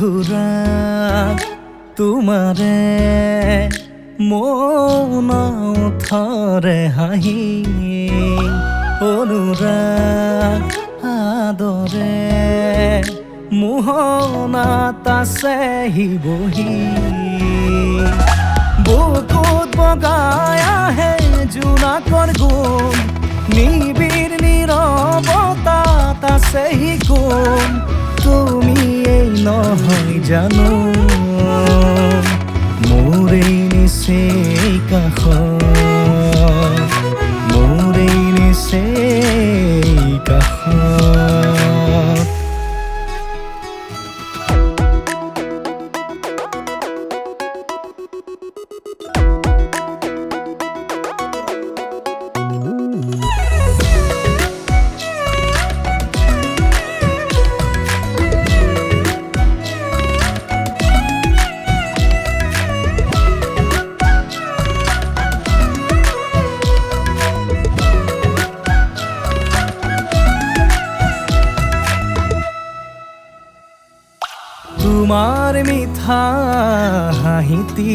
মধুৰা তোমাৰে মৌন থৰে হাঁহি অনুৰাগ আদৰে মোহনাত আছেহি বহি বুকুত বগাই আহে জোনাকৰ গুণ নিবিড় নীৰৱতাত আছেহি কোন তুমি এই নহয় জানো মোৰ এই নিচেই কাষত মোৰ এই নিচেই কাষত তোমাৰ মিঠা হাঁহিটি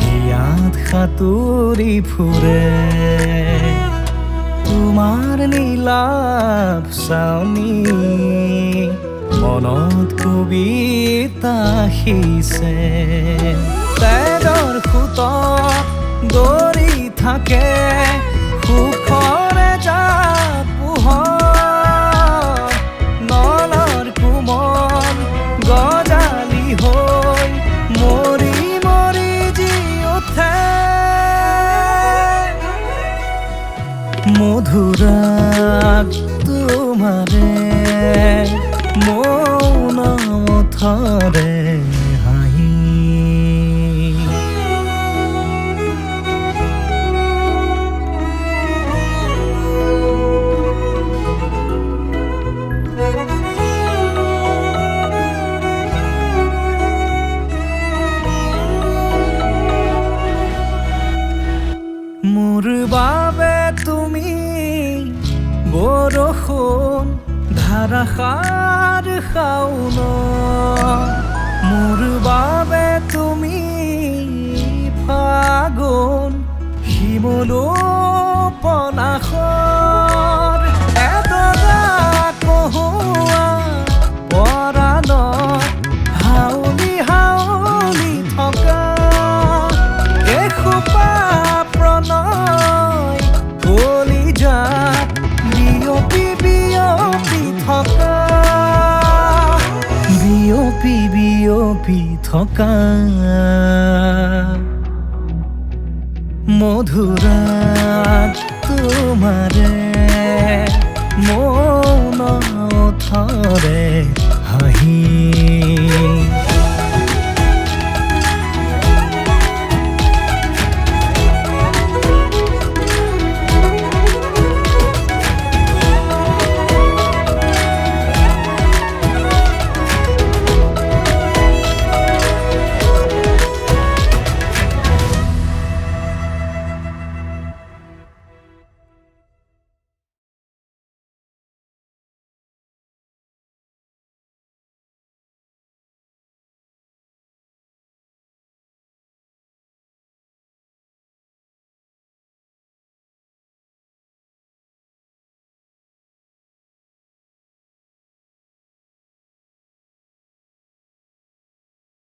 হিয়াত সাঁতুৰি ফুৰে তোমাৰ নীলাভ চাউনি মনত কবিতা সিঁচে তেজৰ সোঁতত দৌৰি থাকে সুখৰে জাপ পোহৰ নলৰ কোমল গজালি হৈ মৰি মৰি জি উঠে মধুৰাগ তোমাৰে মৌন থৰে হাঁহি মোৰ বাবে তুমি বৰষুণ ধাৰাসাৰ শাওন মোৰ বাবে তুমি ফাগুন শিমলু পলাশৰ এডৰা কহুৱা পৰাণত হাউলি হাউলি থকা এসোপা প্ৰণয় কলিজাত বিয়পি বিয়পি থকা বিয়পি বিয়পি থকা মধুৰাগ তোমাৰে মৌন থৰে হাঁহি